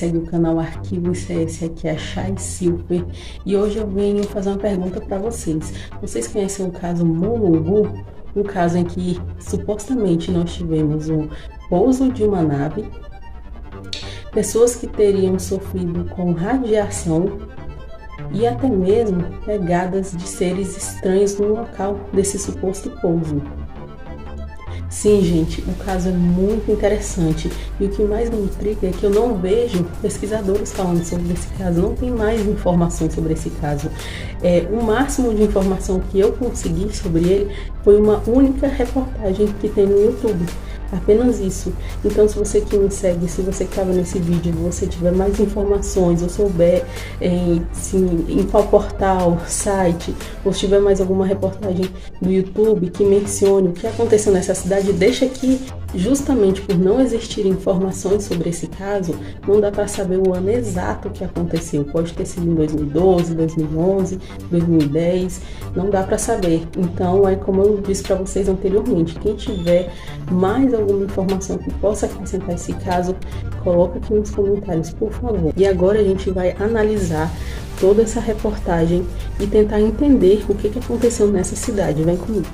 segue o canal Arquivo ICS, aqui é a Chay Silver, e hoje eu venho fazer uma pergunta para vocês. Vocês conhecem o caso Mulungu? Um caso em que supostamente nós tivemos um pouso de uma nave, pessoas que teriam sofrido com radiação e até mesmo pegadas de seres estranhos no local desse suposto pouso. Sim, gente, o caso é muito interessante e o que mais me intriga é que eu não vejo pesquisadores falando sobre esse caso, não tem mais informações sobre esse caso. O máximo de informação que eu consegui sobre ele foi uma única reportagem que tem no YouTube. Apenas isso. Então, se você que me segue, se você que estava nesse vídeo, você tiver mais informações ou souber em qual portal, site, ou se tiver mais alguma reportagem do YouTube que mencione o que aconteceu nessa cidade, deixa aqui. Justamente por não existir informações sobre esse caso, não dá para saber o ano exato que aconteceu. Pode ter sido em 2012, 2011, 2010, não dá para saber. Então, como eu disse para vocês anteriormente, quem tiver mais alguma informação que possa acrescentar esse caso, coloca aqui nos comentários, por favor. E agora a gente vai analisar toda essa reportagem e tentar entender o que aconteceu nessa cidade. Vem comigo.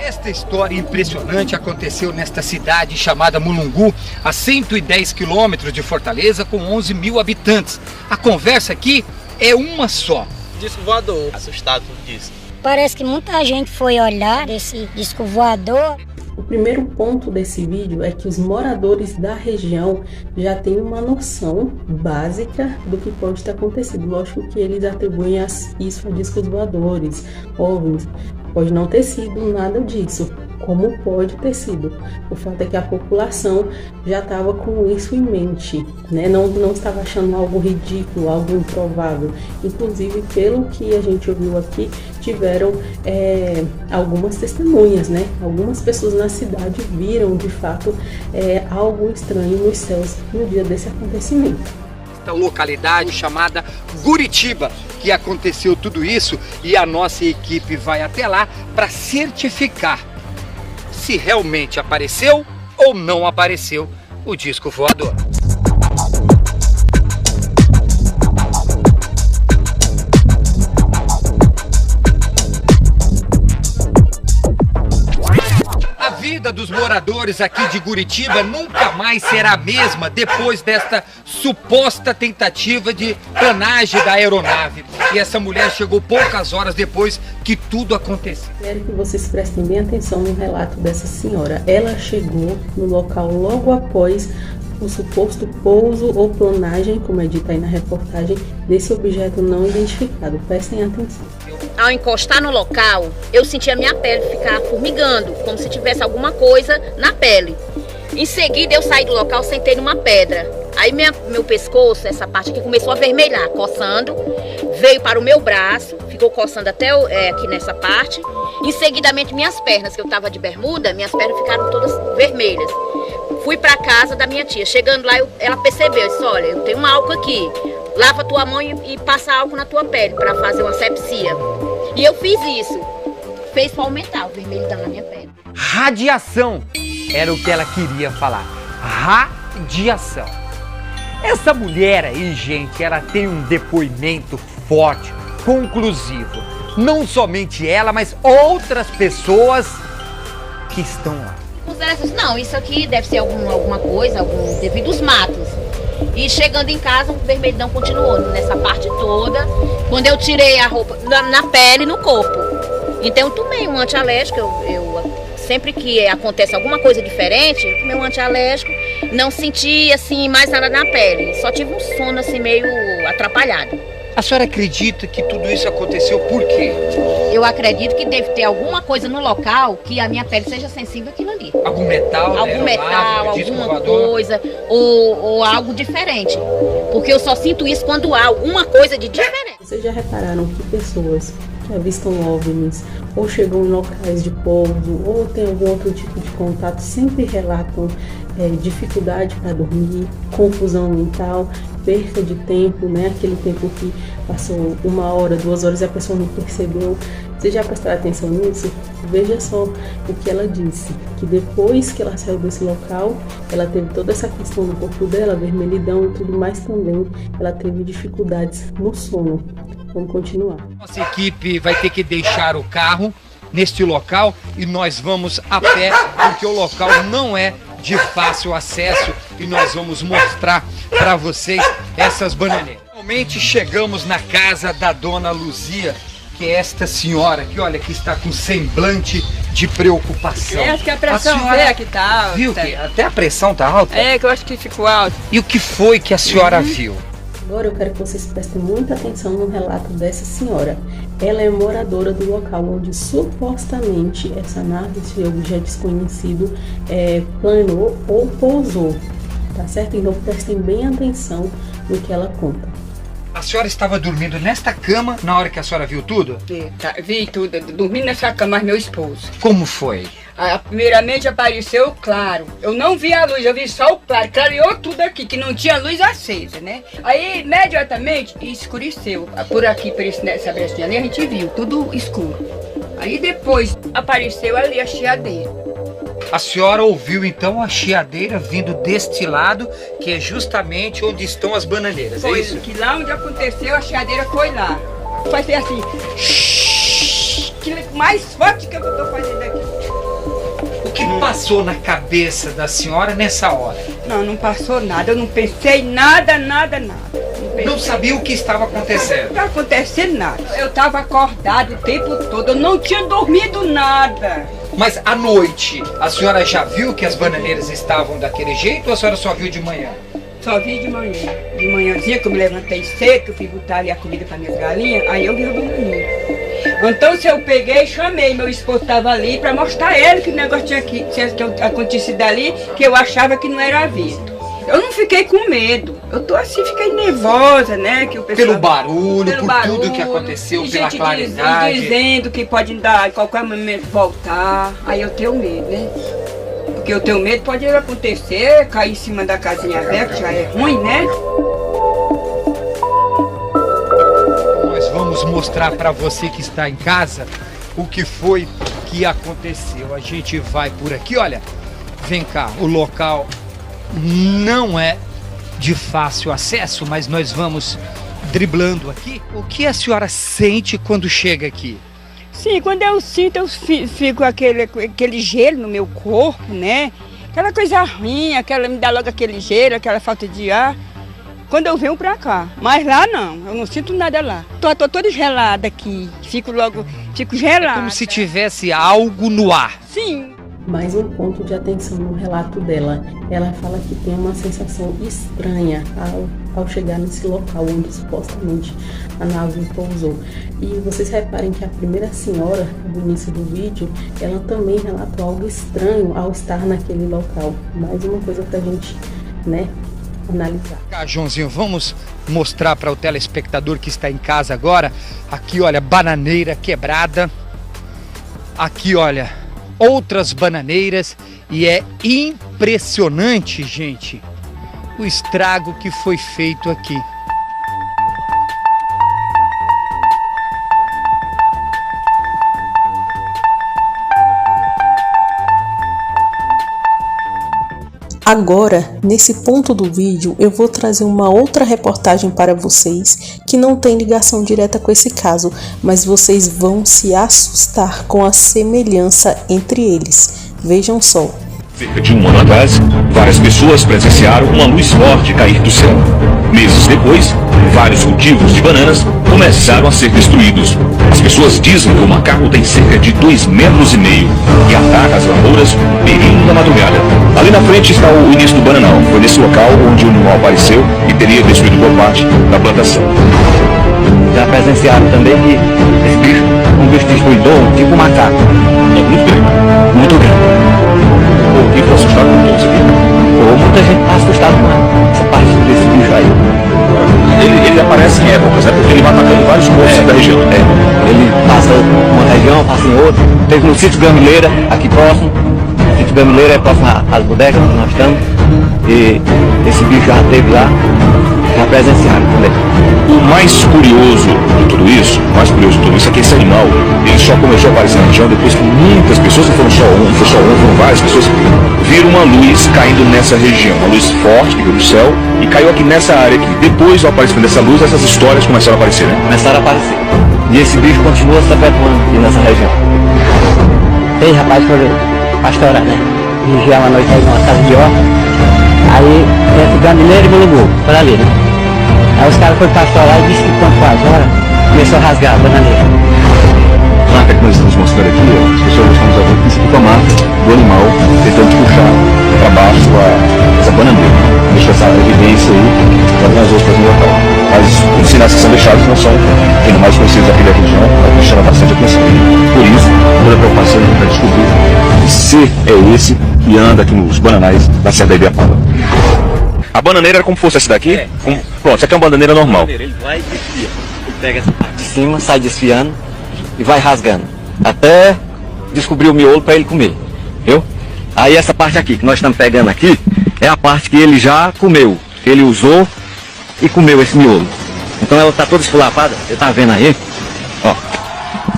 Esta história impressionante aconteceu nesta cidade chamada Mulungu, a 110 quilômetros de Fortaleza, com 11 mil habitantes. A conversa aqui é uma só. Disco voador, assustado com isso. Parece que muita gente foi olhar esse disco voador. O primeiro ponto desse vídeo é que os moradores da região já têm uma noção básica do que pode ter acontecido. Lógico que eles atribuem isso a discos voadores, OVNIs. Pode não ter sido nada disso, como pode ter sido. O fato é que a população já estava com isso em mente, né? Não estava achando algo ridículo, algo improvável. Inclusive, pelo que a gente ouviu aqui, tiveram algumas testemunhas, né? Algumas pessoas na cidade viram, de fato, algo estranho nos céus no dia desse acontecimento. Localidade chamada Guritiba, que aconteceu tudo isso, e a nossa equipe vai até lá para certificar se realmente apareceu ou não apareceu o disco voador. A vida dos moradores aqui de Guritiba nunca mais será a mesma depois desta suposta tentativa de planagem da aeronave. E essa mulher chegou poucas horas depois que tudo aconteceu. Quero que vocês prestem bem atenção no relato dessa senhora. Ela chegou no local logo após o suposto pouso ou planagem, como é dito aí na reportagem, desse objeto não identificado. Prestem atenção. Ao encostar no local, eu senti a minha pele ficar formigando, como se tivesse alguma coisa na pele. Em seguida, eu saí do local, sentei numa pedra. Aí meu pescoço, essa parte aqui, começou a vermelhar, coçando. Veio para o meu braço, ficou coçando até aqui nessa parte. Em seguidamente, minhas pernas, que eu estava de bermuda, minhas pernas ficaram todas vermelhas. Fui para a casa da minha tia. Chegando lá, ela percebeu, disse, olha, eu tenho um álcool aqui. Lava tua mão e passa álcool na tua pele para fazer uma asepsia. E eu fiz isso. Fez para aumentar o vermelhidão na minha pele. Radiação era o que ela queria falar. Radiação. Essa mulher aí, gente, ela tem um depoimento forte, conclusivo. Não somente ela, mas outras pessoas que estão lá. Não, isso aqui deve ser alguma coisa, devido aos matos. E chegando em casa, o vermelhidão continuou nessa parte toda. Quando eu tirei a roupa, na pele e no corpo. Então eu tomei um antialérgico, sempre que acontece alguma coisa diferente, eu tomei um antialérgico, não senti assim mais nada na pele, só tive um sono assim meio atrapalhado. A senhora acredita que tudo isso aconteceu por quê? Eu acredito que deve ter alguma coisa no local que a minha pele seja sensível àquilo ali. Algum metal, algum metal, alguma coisa, ou algo diferente. Porque eu só sinto isso quando há alguma coisa de diferente. Vocês já repararam que pessoas que avistam OVNIs, ou chegam em locais de pouso, ou tem algum outro tipo de contato, sempre relatam dificuldade para dormir, confusão mental, perca de tempo, né? Aquele tempo que passou 1 hora, 2 horas e a pessoa não percebeu. Vocês já prestaram atenção nisso? Veja só o que ela disse, que depois que ela saiu desse local, ela teve toda essa questão do corpo dela, vermelhidão e tudo mais também, ela teve dificuldades no sono. Vamos continuar. Nossa equipe vai ter que deixar o carro neste local e nós vamos a pé, porque o local não é de fácil acesso e nós vamos mostrar para vocês essas bananeiras. Finalmente chegamos na casa da dona Luzia, que é esta senhora que, olha, que está com semblante de preocupação. Acho que a pressão é que tá alta. Viu que até a pressão tá alta? É, que eu acho que ficou alta. E o que foi que a senhora viu? Agora eu quero que vocês prestem muita atenção no relato dessa senhora. Ela é moradora do local onde supostamente essa nave, esse objeto desconhecido, planou ou pousou, tá certo? Então prestem bem atenção no que ela conta. A senhora estava dormindo nesta cama na hora que a senhora viu tudo? Vi tudo, dormi nessa cama, mas meu esposo. Como foi? Primeiramente apareceu claro. Eu não vi a luz, eu vi só o claro. Clareou tudo aqui, que não tinha luz acesa, né? Aí, imediatamente, escureceu. Por aqui, nessa brechinha ali, a gente viu, tudo escuro. Aí depois apareceu ali a chiadeira. A senhora ouviu então a chiadeira vindo deste lado, que é justamente onde estão as bananeiras, Foi é isso? Que lá onde aconteceu, a chiadeira foi lá. Vai ser assim. Que mais forte que eu tô fazendo aqui. O que passou na cabeça da senhora nessa hora? Não passou nada. Eu não pensei nada. Não sabia o que estava acontecendo? Não tá acontecendo nada. Eu estava acordado o tempo todo. Eu não tinha dormido nada. Mas à noite, a senhora já viu que as bananeiras estavam daquele jeito ou a senhora só viu de manhã? Só vi de manhã. De manhãzinha que eu me levantei cedo, que eu fui botar ali a comida para minhas galinhas, aí eu vi a bananeira. Então se eu peguei, chamei, meu esposo estava ali para mostrar a ele que o negócio tinha acontecido ali, que eu achava que não era vento. Eu não fiquei com medo. Eu tô assim, fiquei nervosa, né? Que o pessoal, pelo barulho, tudo que aconteceu, pela claridade. Dizendo que pode dar em qualquer momento voltar. Aí eu tenho medo, né? Porque eu tenho medo, pode acontecer, cair em cima da casinha velha, que já é ruim, né? Nós vamos mostrar para você que está em casa o que foi que aconteceu. A gente vai por aqui, olha, vem cá, o local não é de fácil acesso, mas nós vamos driblando aqui. O que a senhora sente quando chega aqui? Sim, quando eu sinto, eu fico aquele gelo no meu corpo, né? Aquela coisa ruim, me dá logo aquele gelo, aquela falta de ar. Quando eu venho pra cá. Mas lá não, eu não sinto nada lá. Tô toda gelada aqui, fico gelada. É como se tivesse algo no ar. Sim. Mais um ponto de atenção no relato dela. Ela fala que tem uma sensação estranha ao chegar nesse local onde supostamente a nave pousou. E vocês reparem que a primeira senhora, no início do vídeo, ela também relatou algo estranho ao estar naquele local. Mais uma coisa pra gente, né, analisar. Joãozinho, vamos mostrar para o telespectador que está em casa agora. Aqui, olha, bananeira quebrada. Aqui, olha, outras bananeiras, e é impressionante, gente, o estrago que foi feito aqui. Agora, nesse ponto do vídeo, eu vou trazer uma outra reportagem para vocês que não tem ligação direta com esse caso, mas vocês vão se assustar com a semelhança entre eles. Vejam só. Cerca de um ano atrás, várias pessoas presenciaram uma luz forte cair do céu. Meses depois, vários cultivos de bananas começaram a ser destruídos. As pessoas dizem que o macaco tem cerca de 2,5 metros e ataca as lavouras perigo da madrugada. Ali na frente está o início do bananal. Foi nesse local onde o animal apareceu e teria destruído boa parte da plantação. Já presenciaram também que esse bicho, um bicho destruidor, tipo macaco. É muito grande. Muito grande. Alguém ficou assustado com todo isso aqui? Ou muita gente está assustada com essa parte desse bicho aí. Ele aparece em épocas, né? Porque ele vai atacando vários pontos da região. Ele passa uma região, passa em outra. Teve no sítio Gamileira, aqui próximo. O sítio Gamileira é próximo às bodecas onde nós estamos. E esse bicho já esteve lá, já presenciaram também. O mais curioso de tudo isso, é que esse animal, ele só começou a aparecer na região depois que muitas pessoas, não foram só um, foram várias pessoas, viram uma luz caindo nessa região, uma luz forte que veio do céu e caiu aqui nessa área aqui. Depois do aparecimento dessa luz, essas histórias começaram a aparecer, né? Começaram a aparecer. E esse bicho continua se perpetuando aqui nessa região. Tem rapaz foi pastorar, né? Vigiar uma noite aí numa casa de horta. Aí entre Gamileira e Mulungu, por ali, né? Aí os caras foram pastorar e disse que quando foi as horas, começou a rasgar a bananeira. A marca que nós estamos mostrando aqui, as pessoas estão usando aqui, isso aqui com a marca do animal, tentando puxar para baixo essa bananeira. Deixa essa evidência aí para nós outros no local. Mas os sinais que são deixados não são ainda mais conhecidos aqui da região, mas chama bastante atenção. Por isso, toda a preocupação para descobrir que ser é esse que anda aqui nos bananais da Serra da Ibiapaba. A bananeira era como fosse essa daqui? Pronto, essa aqui é uma bananeira normal. Ele vai e desfia. Ele pega essa parte de cima, sai desfiando e vai rasgando. Até descobrir o miolo para ele comer. Viu? Aí essa parte aqui que nós estamos pegando aqui é a parte que ele já comeu. Que ele usou e comeu esse miolo. Então ela está toda esfulapada. Você está vendo aí? Ó.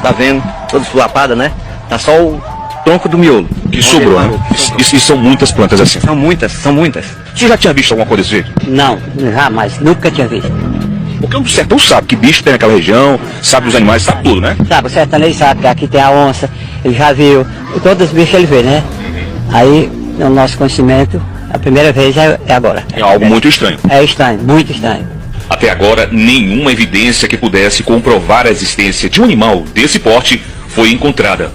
Tá vendo? Toda esfulapada, né? Tá só o tronco do miolo. Que sobrou, né? E são muitas plantas assim. São muitas. Você já tinha visto alguma coisa desse jeito? Não, jamais, nunca tinha visto. Porque o sertão sabe que bicho tem naquela região, sabe dos animais, sabe tudo, né? Sabe, o sertanejo sabe que aqui tem a onça, ele já viu, todos os bichos ele vê, né? Aí, no nosso conhecimento, a primeira vez é agora. É algo muito estranho. É estranho, muito estranho. Até agora, nenhuma evidência que pudesse comprovar a existência de um animal desse porte foi encontrada.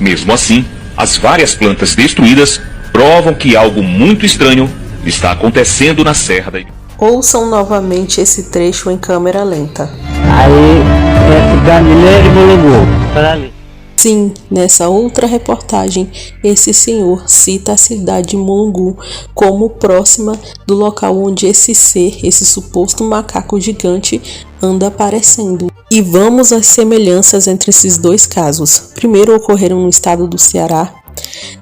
Mesmo assim, as várias plantas destruídas provam que algo muito estranho está acontecendo na Serra da Ibiapaba. Ouçam novamente esse trecho em câmera lenta. Aí, entre Gamileira e Mulungu, para ali. Sim, nessa outra reportagem, esse senhor cita a cidade de Mulungu como próxima do local onde esse ser, esse suposto macaco gigante, anda aparecendo. E vamos às semelhanças entre esses dois casos. Primeiro, ocorreram no estado do Ceará.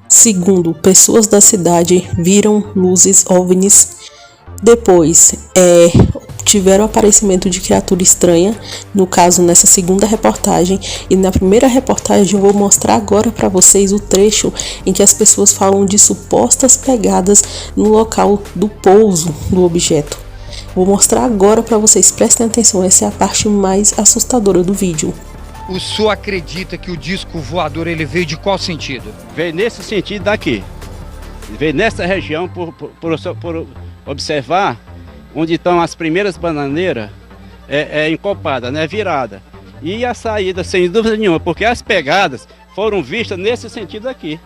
Segundo, pessoas da cidade viram luzes OVNIs. Depois, tiveram aparecimento de criatura estranha, no caso nessa segunda reportagem, e na primeira reportagem eu vou mostrar agora para vocês o trecho em que as pessoas falam de supostas pegadas no local do pouso do objeto. Vou mostrar agora para vocês, prestem atenção, essa é a parte mais assustadora do vídeo. O senhor acredita que o disco voador ele veio de qual sentido? Veio nesse sentido daqui, veio nessa região por observar onde estão as primeiras bananeiras encopadas, né, virada. E a saída, sem dúvida nenhuma, porque as pegadas foram vistas nesse sentido aqui.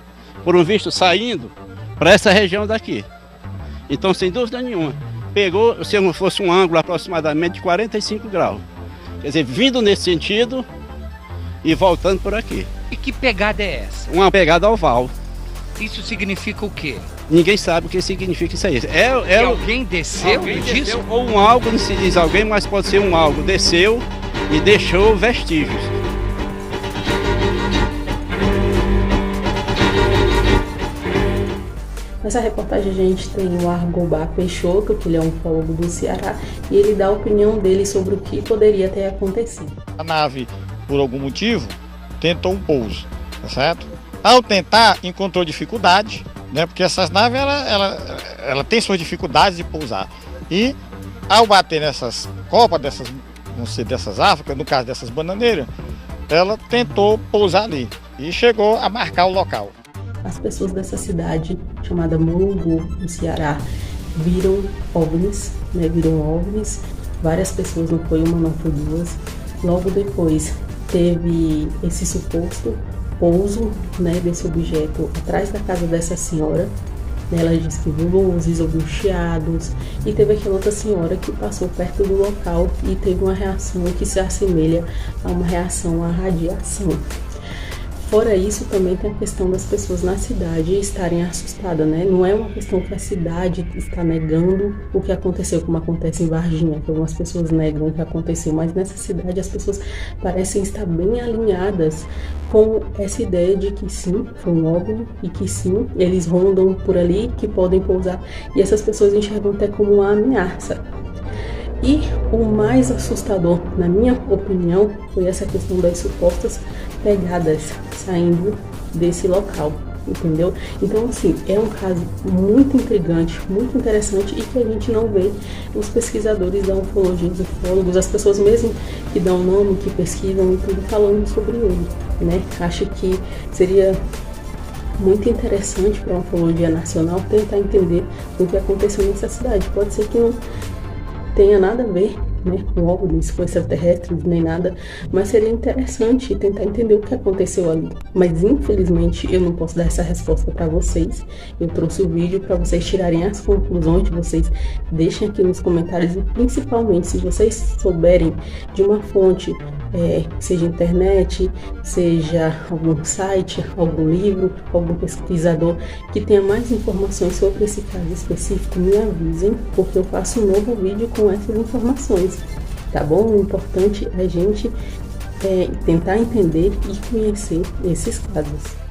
Foram vistas saindo para essa região daqui. Então, sem dúvida nenhuma, pegou, se não fosse um ângulo aproximadamente de 45 graus. Quer dizer, vindo nesse sentido e voltando por aqui. E que pegada é essa? Uma pegada oval. Isso significa o quê? Ninguém sabe o que significa isso aí. Alguém desceu disso? Ou um algo, não se diz alguém, mas pode ser um algo. Desceu e deixou vestígios. Nessa reportagem a gente tem o Argobá Peixoto, que ele é um ufólogo do Ceará, e ele dá a opinião dele sobre o que poderia ter acontecido. A nave, por algum motivo, tentou um pouso, tá certo? Ao tentar, encontrou dificuldade, né? Porque essas naves, ela tem suas dificuldades de pousar. E ao bater nessas copas, dessas árvores, no caso dessas bananeiras, ela tentou pousar ali e chegou a marcar o local. As pessoas dessa cidade, chamada Mulungu, no Ceará, viram OVNIs, né? Viram OVNIs. Várias pessoas, não foi uma, não foi duas. Logo depois, teve esse suposto pouso, né, desse objeto atrás da casa dessa senhora. Ela disse que viu luzes, ouviu chiados, e teve aquela outra senhora que passou perto do local e teve uma reação que se assemelha a uma reação à radiação. Fora isso, também tem a questão das pessoas na cidade estarem assustadas, né? Não é uma questão que a cidade está negando o que aconteceu, como acontece em Varginha, que algumas pessoas negam o que aconteceu, mas nessa cidade as pessoas parecem estar bem alinhadas com essa ideia de que sim, foi um OVNI, e que sim, eles rondam por ali, que podem pousar, e essas pessoas enxergam até como uma ameaça. E o mais assustador, na minha opinião, foi essa questão das supostas pegadas saindo desse local, entendeu? Então, assim, é um caso muito intrigante, muito interessante e que a gente não vê os pesquisadores da ufologia, os ufólogos, as pessoas mesmo que dão nome, que pesquisam e tudo falando sobre ele, né? Acho que seria muito interessante para a ufologia nacional tentar entender o que aconteceu nessa cidade. Pode ser que não tenha nada a ver, né, com OVNIs, com extraterrestres, nem nada, mas seria interessante tentar entender o que aconteceu ali. Mas infelizmente eu não posso dar essa resposta para vocês. Eu trouxe o vídeo para vocês tirarem as conclusões, vocês deixem aqui nos comentários e principalmente se vocês souberem de uma fonte, seja internet, seja algum site, algum livro, algum pesquisador que tenha mais informações sobre esse caso específico, me avisem, porque eu faço um novo vídeo com essas informações, tá bom? O importante é a gente tentar entender e conhecer esses casos.